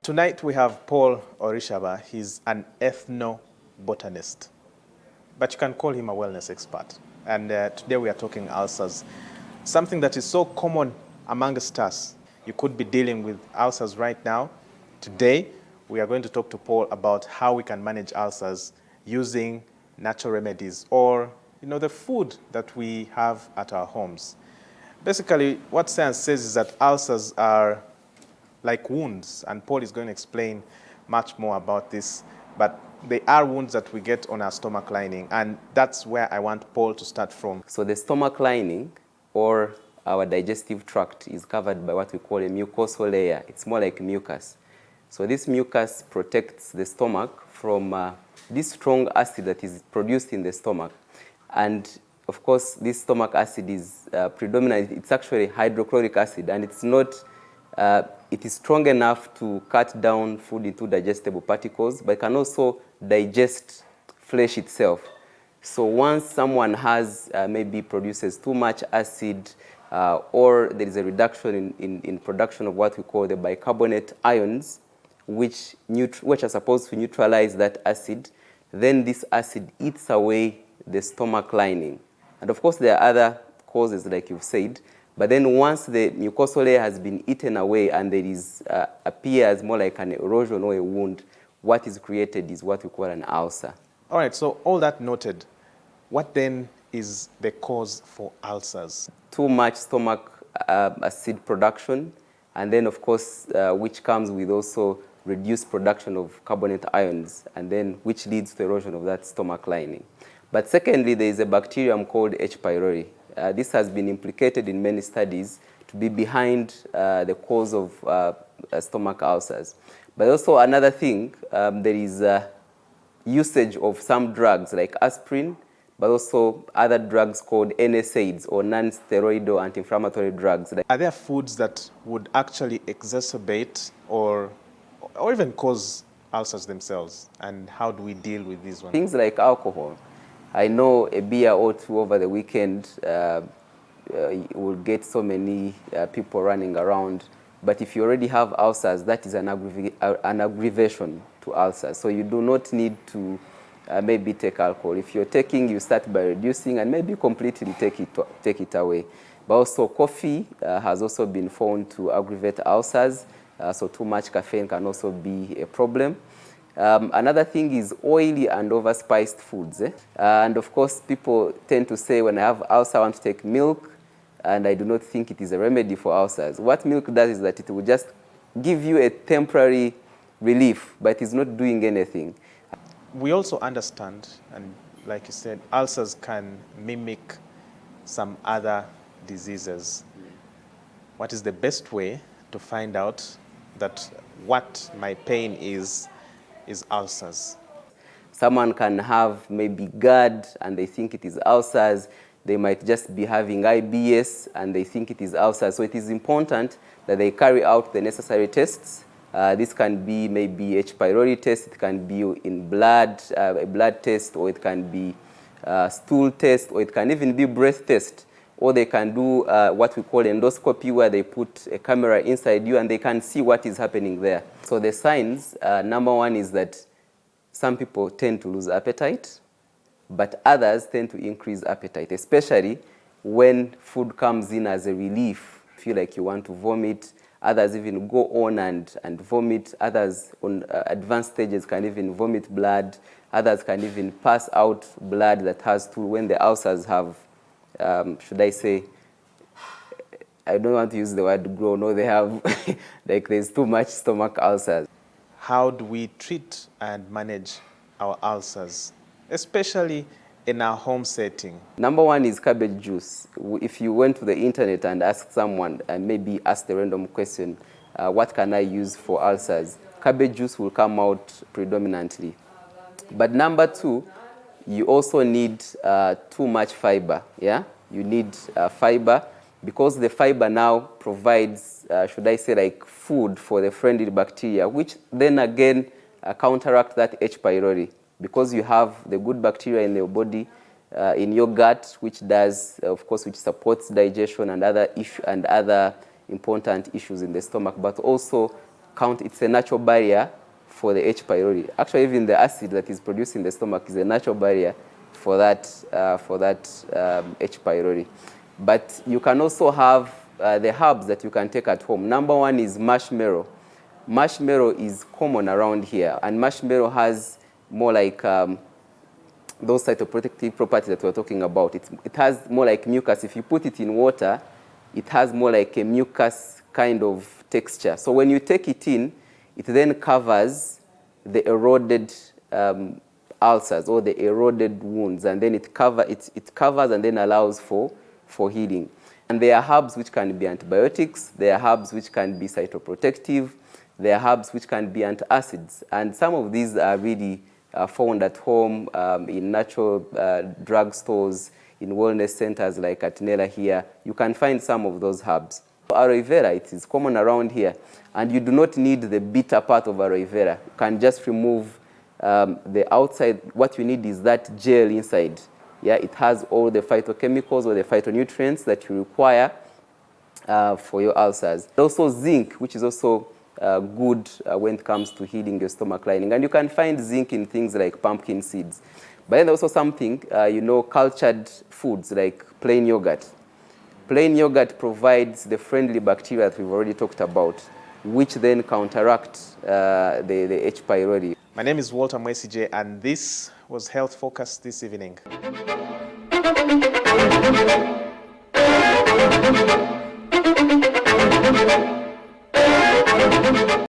Tonight we have Paul Orishaba. He's an ethnobotanist, but you can call him a wellness expert. And today we are talking ulcers, something that is so common amongst us. You could be dealing with ulcers right now. Today we are going to talk to Paul about how we can manage ulcers using natural remedies or the food that we have at our homes. Basically, what science says is that ulcers are like wounds, and Paul is going to explain much more about this, but they are wounds that we get on our stomach lining, and that's where I want Paul to start from. So the stomach lining, or our digestive tract, is covered by what we call a mucosal layer. It's more like mucus. So this mucus protects the stomach from this strong acid that is produced in the stomach. And of course, this stomach acid is predominant. It's actually hydrochloric acid, and it's not it is strong enough to cut down food into digestible particles, but it can also digest flesh itself. So once someone has maybe produces too much acid, or there is a reduction in production of what we call the bicarbonate ions, which are supposed to neutralize that acid, then this acid eats away the stomach lining. And of course, there are other causes, like you've said. But then once the mucosal layer has been eaten away and there is appears more like an erosion or a wound, what is created is what we call an ulcer. All right, so all that noted, what then is the cause for ulcers? Too much stomach acid production, and then of course, which comes with also reduced production of carbonate ions, and then which leads to erosion of that stomach lining. But secondly, there is a bacterium called H. pylori. This has been implicated in many studies to be behind the cause of stomach ulcers. But also another thing, there is usage of some drugs like aspirin, but also other drugs called NSAIDs, or non-steroidal anti-inflammatory drugs. Are there foods that would actually exacerbate or even cause ulcers themselves? And how do we deal with these ones? Things like alcohol. I know a beer or two over the weekend will get so many people running around. But if you already have ulcers, that is an aggravation to ulcers. So you do not need to maybe take alcohol. If you're taking, you start by reducing and maybe completely take it away. But also coffee has also been found to aggravate ulcers. So too much caffeine can also be a problem. Another thing is oily and overspiced foods. And of course, people tend to say, when I have ulcer, I want to take milk, and I do not think it is a remedy for ulcers. What milk does is that it will just give you a temporary relief, but it's not doing anything. We also understand, and like you said, ulcers can mimic some other diseases. What is the best way to find out that what my pain is ulcers? Someone can have maybe GERD and they think it is ulcers. They might just be having IBS and they think it is ulcers. So it is important that they carry out the necessary tests. This can be maybe H. pylori test, it can be in blood, a blood test, or it can be stool test, or it can even be breath test. Or they can do what we call endoscopy, where they put a camera inside you and they can see what is happening there. So the signs, number one is that some people tend to lose appetite, but others tend to increase appetite, especially when food comes in as a relief. Feel like you want to vomit. Others even go on and vomit. Others on advanced stages can even vomit blood. Others can even pass out blood that has stool when the ulcers have, should I say, I don't want to use the word grow, no, they have, like there's too much stomach ulcers. How do we treat and manage our ulcers, especially in our home setting? Number one is cabbage juice. If you went to the internet and asked someone, and maybe asked a random question, what can I use for ulcers? Cabbage juice will come out predominantly. But number two, you also need too much fiber, yeah? You need fiber, because the fiber now provides, should I say, like food for the friendly bacteria, which then again counteract that H. pylori. Because you have the good bacteria in your body, in your gut, which does, of course, which supports digestion and other important issues in the stomach, but also it's a natural barrier for the H. pylori. Actually, even the acid that is produced in the stomach is a natural barrier for that H. pylori. But you can also have the herbs that you can take at home. Number one is marshmallow. Marshmallow is common around here, and marshmallow has more like those cytoprotective properties that we're talking about. It has more like mucus. If you put it in water, it has more like a mucus kind of texture. So when you take it in, it then covers the eroded ulcers or the eroded wounds, and then it covers and then allows for healing. And there are herbs which can be antibiotics, there are herbs which can be cytoprotective, there are herbs which can be antacids, and some of these are really found at home, in natural drug stores, in wellness centers like at Nela here. You can find some of those herbs. Aloe vera, it is common around here, and you do not need the bitter part of aloe vera. You can just remove the outside. What you need is that gel inside. Yeah, it has all the phytochemicals or the phytonutrients that you require for your ulcers. Also zinc, which is also good when it comes to healing your stomach lining. And you can find zinc in things like pumpkin seeds. But then also something, cultured foods like plain yogurt. Plain yogurt provides the friendly bacteria that we've already talked about, which then counteract the H. pylori. My name is Walter Mwesigye, and this was Health Focus this evening.